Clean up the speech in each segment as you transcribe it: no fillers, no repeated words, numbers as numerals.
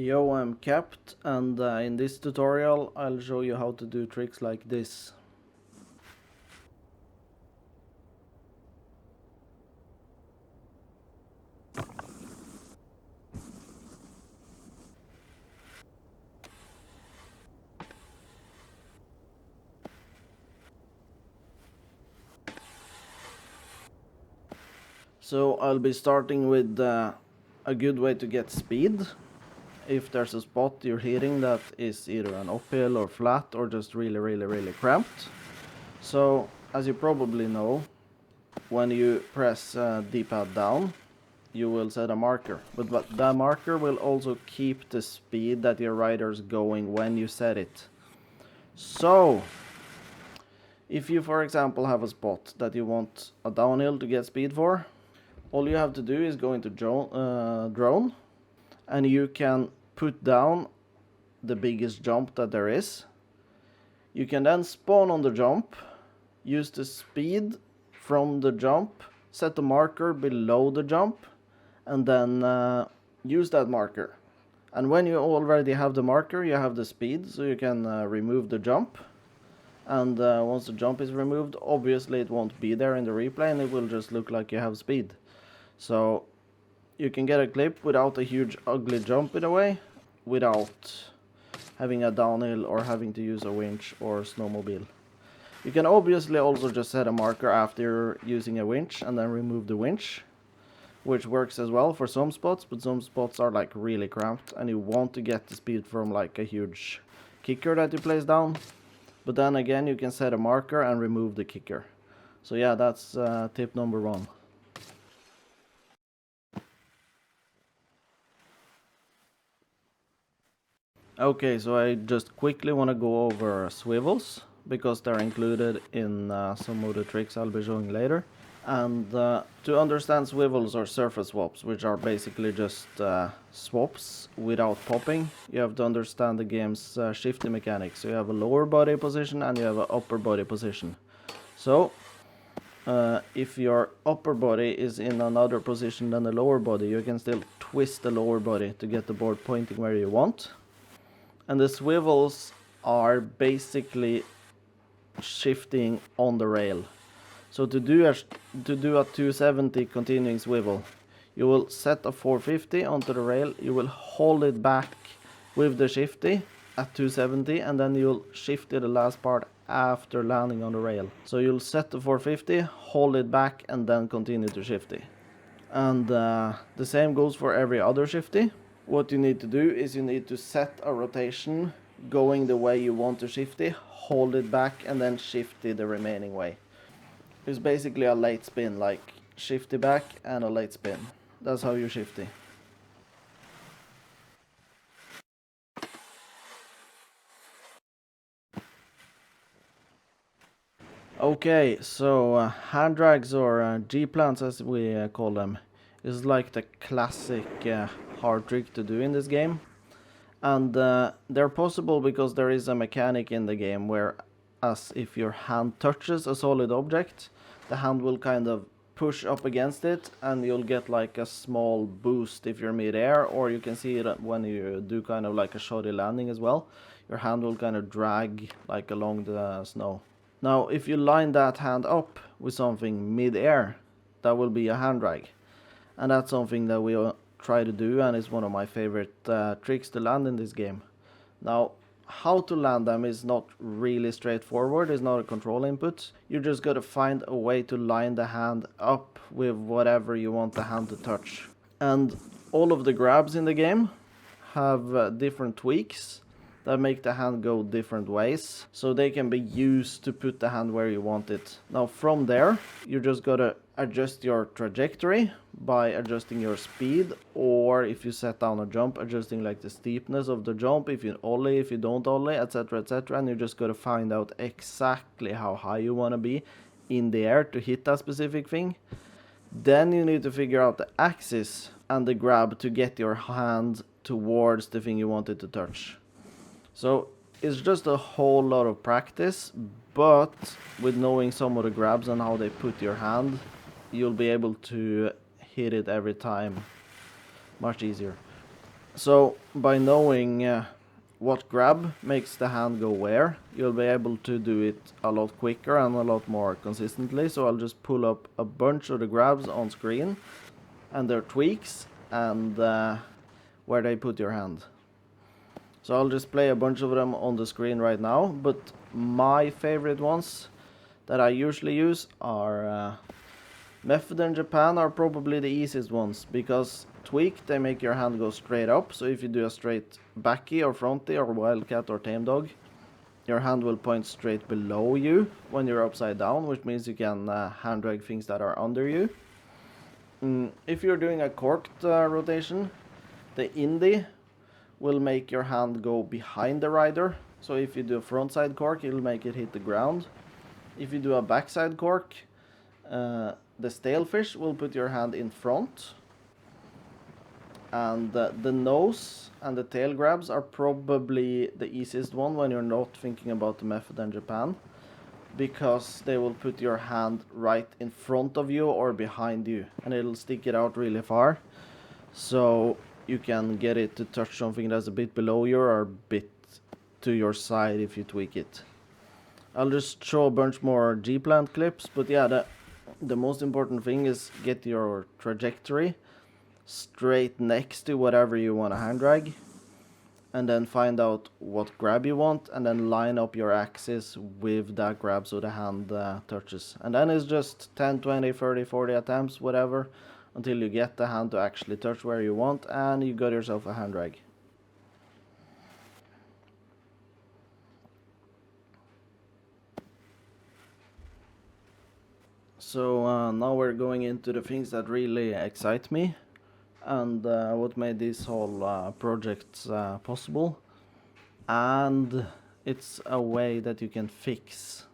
Yo, I'm Capt, and in this tutorial I'll show you how to do tricks like this. So I'll be starting with a good way to get speed. If there's a spot you're hitting that is either an uphill or flat or just really cramped. So as you probably know, when you press D-pad down, you will set a marker, but that marker will also keep the speed that your rider's going when you set it. So if you, for example, have a spot that you want a downhill to get speed for, all you have to do is go into drone, and you can put down the biggest jump that there is. You can then spawn on the jump, use the speed from the jump, set the marker below the jump, and then use that marker. And when you already have the marker, you have the speed, so you can remove the jump. And once the jump is removed, obviously it won't be there in the replay, and it will just look like you have speed. So you can get a clip without a huge ugly jump in a way, without having a downhill or having to use a winch or snowmobile. You can obviously also just set a marker after using a winch and then remove the winch, which works as well for some spots, but some spots are like really cramped and you want to get the speed from like a huge kicker that you place down. But then again, you can set a marker and remove the kicker. So yeah, that's tip number 1. Okay, so I just quickly want to go over swivels, because they're included in some of the tricks I'll be showing later. And to understand swivels or surface swaps, which are basically just swaps without popping, you have to understand the game's shifty mechanics. So you have a lower body position and you have an upper body position. So if your upper body is in another position than the lower body, you can still twist the lower body to get the board pointing where you want. And the swivels are basically shifting on the rail. So to do a 270 continuing swivel, you will set a 450 onto the rail, you will hold it back with the shifty at 270, and then you'll shifty the last part after landing on the rail. So you'll set the 450, hold it back, and then continue to shifty. And the same goes for every other shifty. What you need to do is you need to set a rotation going the way you want to shifty, hold it back, and then shifty the remaining way. It's basically a late spin, like shifty back and a late spin. That's how you shifty. Okay, so handdrags or Gplants as we call them is like the classic hard trick to do in this game. And they're possible because there is a mechanic in the game where, as if your hand touches a solid object, the hand will kind of push up against it and you'll get like a small boost if you're mid-air, or you can see it when you do kind of like a shoddy landing as well. Your hand will kind of drag like along the snow. Now if you line that hand up with something mid-air, that will be a hand drag. And that's something that we try to do, and it's one of my favorite tricks to land in this game. Now, how to land them is not really straightforward. It's not a control input. You just gotta find a way to line the hand up with whatever you want the hand to touch. And all of the grabs in the game have different tweaks that make the hand go different ways, so they can be used to put the hand where you want it. Now from there, you just gotta adjust your trajectory by adjusting your speed, or if you set down a jump, adjusting like the steepness of the jump, if you ollie, if you don't ollie, etc, and you just gotta find out exactly how high you wanna be in the air to hit that specific thing. Then you need to figure out the axis and the grab to get your hand towards the thing you want it to touch. So it's just a whole lot of practice, but with knowing some of the grabs and how they put your hand, you'll be able to hit it every time much easier. So by knowing what grab makes the hand go where, you'll be able to do it a lot quicker and a lot more consistently. So I'll just pull up a bunch of the grabs on screen and their tweaks and where they put your hand. So I'll just play a bunch of them on the screen right now, but my favorite ones that I usually use are Method and Japan are probably the easiest ones, because tweak, they make your hand go straight up. So if you do a straight backy or fronty or wildcat or tame dog, your hand will point straight below you when you're upside down, which means you can hand drag things that are under you. If you're doing a corked rotation, the indie will make your hand go behind the rider. So if you do a frontside cork, it'll make it hit the ground. If you do a backside cork, the stalefish will put your hand in front. And the nose and the tail grabs are probably the easiest one when you're not thinking about the method in Japan, because they will put your hand right in front of you or behind you, and it'll stick it out really far. So you can get it to touch something that's a bit below you or a bit to your side if you tweak it. I'll just show a bunch more Gplant clips, but yeah, the most important thing is get your trajectory straight next to whatever you want to hand drag, and then find out what grab you want, and then line up your axis with that grab so the hand touches. And then it's just 10, 20, 30, 40 attempts, whatever, until you get the hand to actually touch where you want, and you got yourself a hand drag. So now we're going into the things that really excite me, and what made this whole project possible. And it's a way that you can fix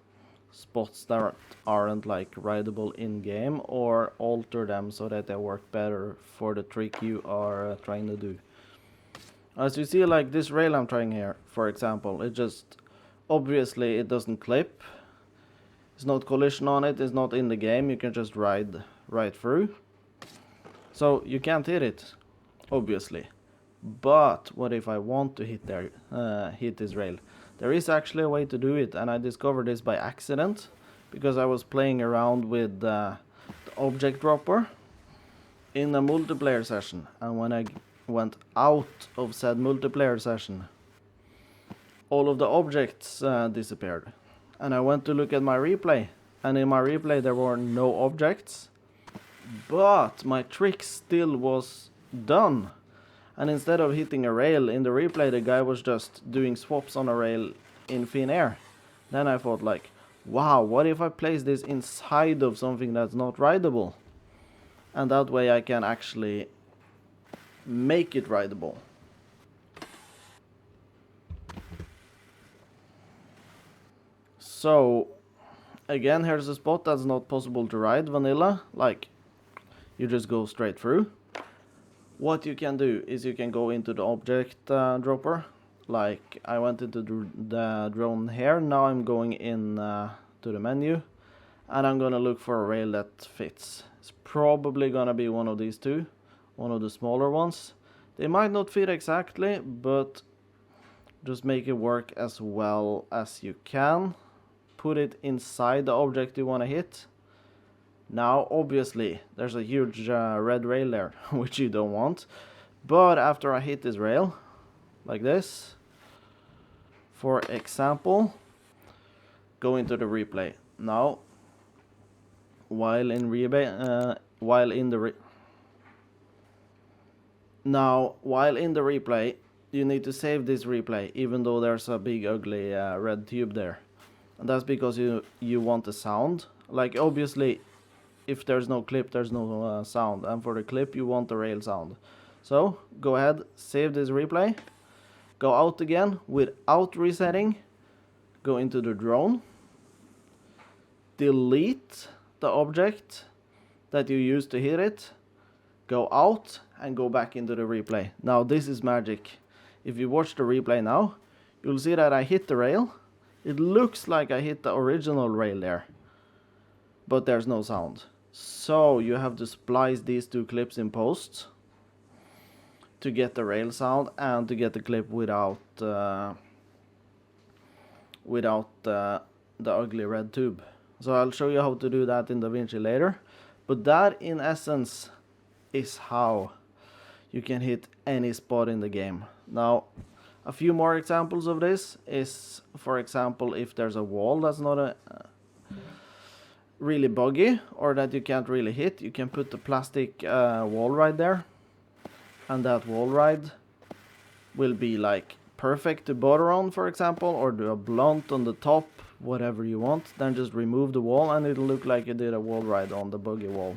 spots that aren't like rideable in game, or alter them so that they work better for the trick you are trying to do. As you see, like this rail I'm trying here, for example, it just obviously it doesn't clip. There's no collision on it, it's not in the game, you can just ride right through. So you can't hit it, obviously. But what if I want to hit this rail? There is actually a way to do it, and I discovered this by accident, because I was playing around with the object dropper in a multiplayer session, and when I went out of said multiplayer session, all of the objects disappeared. And I went to look at my replay, and in my replay there were no objects, but my trick still was done. And instead of hitting a rail in the replay, the guy was just doing swaps on a rail in thin air. Then I thought like, wow, what if I place this inside of something that's not rideable? And that way I can actually make it rideable. So again, here's a spot that's not possible to ride vanilla, like you just go straight through. What you can do is you can go into the object dropper, like I went into the drone here. Now I'm going in to the menu, and I'm gonna look for a rail that fits. It's probably gonna be one of these two, one of the smaller ones. They might not fit exactly, but just make it work as well as you can. Put it inside the object you want to hit. Now obviously there's a huge red rail there, which you don't want. But after I hit this rail, like this, for example, go into the replay. Now, while in the replay, you need to save this replay, even though there's a big ugly red tube there. And that's because you want the sound. Like obviously, if there's no clip, there's no sound. And for the clip, you want the rail sound. So go ahead, save this replay. Go out again without resetting. Go into the drone. Delete the object that you used to hit it. Go out and go back into the replay. Now this is magic. If you watch the replay now, you'll see that I hit the rail. It looks like I hit the original rail there, but there's no sound. So you have to splice these two clips in post. to get the rail sound and to get the clip without the ugly red tube. So I'll show you how to do that in DaVinci later, but that in essence is how you can hit any spot in the game. Now, a few more examples of this is, for example, if there's a wall that's not a really buggy or that you can't really hit, you can put the plastic wall ride there, and that wall ride will be like perfect to butter on, for example, or do a blunt on the top, whatever you want. Then just remove the wall and it'll look like you did a wall ride on the buggy wall.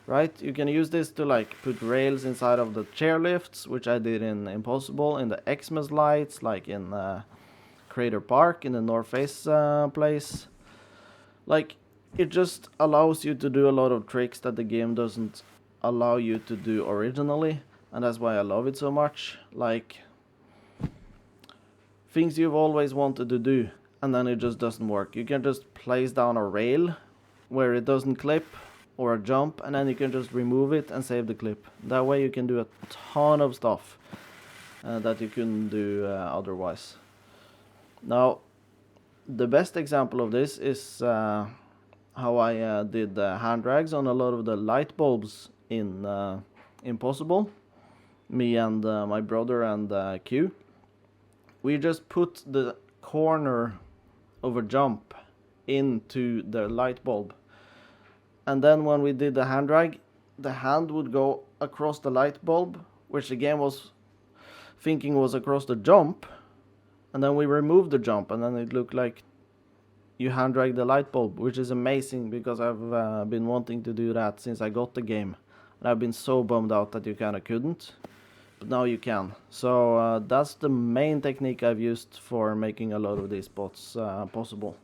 Right, you can use this to like put rails inside of the chairlifts, which I did in Impossible, in the Xmas lights, like in Crater Park, in the North Face place. Like, it just allows you to do a lot of tricks that the game doesn't allow you to do originally, and that's why I love it so much. Like, things you've always wanted to do, and then it just doesn't work. You can just place down a rail where it doesn't clip, or a jump, and then you can just remove it and save the clip. That way you can do a ton of stuff that you couldn't do otherwise. Now, the best example of this is how I did hand drags on a lot of the light bulbs in Impossible. Me and my brother and Q. We just put the corner of a jump into the light bulb. And then when we did the hand drag, the hand would go across the light bulb, which the game was thinking was across the jump. And then we removed the jump, and then it looked like you hand drag the light bulb, which is amazing because I've been wanting to do that since I got the game. And I've been so bummed out that you kind of couldn't, but now you can. So that's the main technique I've used for making a lot of these spots possible.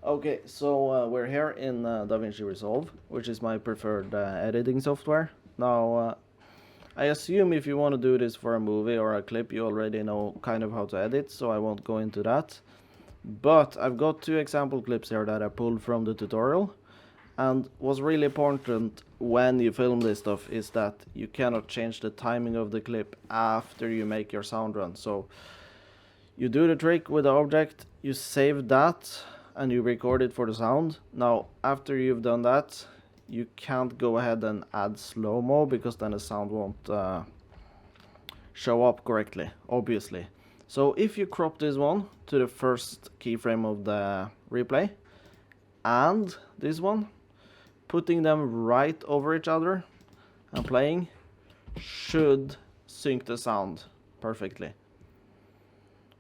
Okay, so we're here in DaVinci Resolve, which is my preferred editing software. Now, I assume if you want to do this for a movie or a clip, you already know kind of how to edit, so I won't go into that. But I've got 2 example clips here that I pulled from the tutorial. And what's really important when you film this stuff is that you cannot change the timing of the clip after you make your sound run. So you do the trick with the object, you save that, and you record it for the sound. Now, after you've done that, you can't go ahead and add slow-mo because then the sound won't show up correctly, obviously. So if you crop this one to the first keyframe of the replay and this one, putting them right over each other and playing should sync the sound perfectly.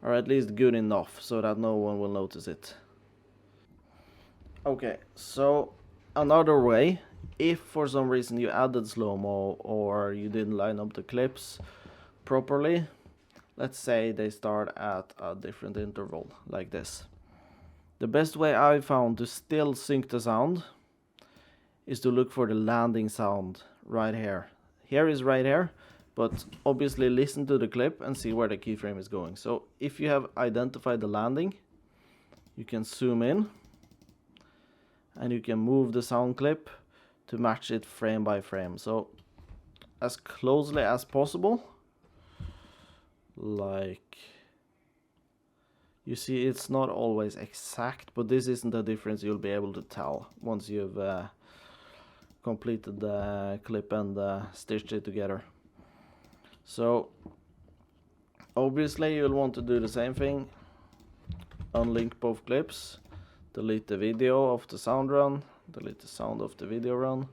Or at least good enough so that no one will notice it. Okay, so another way, if for some reason you added slow-mo or you didn't line up the clips properly, let's say they start at a different interval, like this. The best way I found to still sync the sound is to look for the landing sound right here. Here is right here, but obviously listen to the clip and see where the keyframe is going. So if you have identified the landing, you can zoom in and you can move the sound clip to match it frame by frame. So as closely as possible, like you see, it's not always exact, but this isn't a difference you'll be able to tell once you've completed the clip and stitched it together. So obviously you'll want to do the same thing, unlink both clips, delete the video of the sound run, delete the sound of the video run.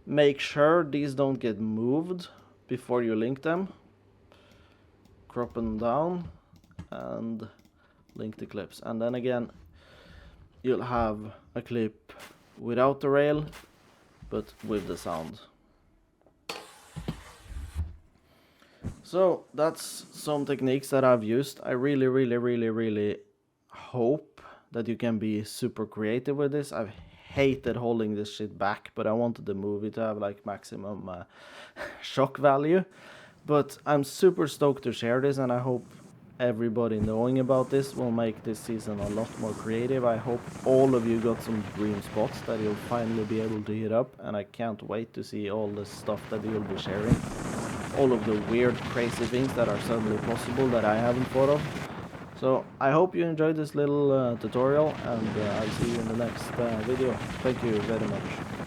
Make sure these don't get moved before you link them. Crop them down and link the clips. And then again, you'll have a clip without the rail, but with the sound. So that's some techniques that I've used. I really hope that you can be super creative with this. I've hated holding this shit back, but I wanted the movie to have like maximum shock value. But I'm super stoked to share this, and I hope everybody knowing about this will make this season a lot more creative. I hope all of you got some dream spots that you'll finally be able to hit up, and I can't wait to see all the stuff that you'll be sharing. All of the weird, crazy things that are suddenly possible that I haven't thought of. So I hope you enjoyed this little tutorial, and I'll see you in the next video. Thank you very much.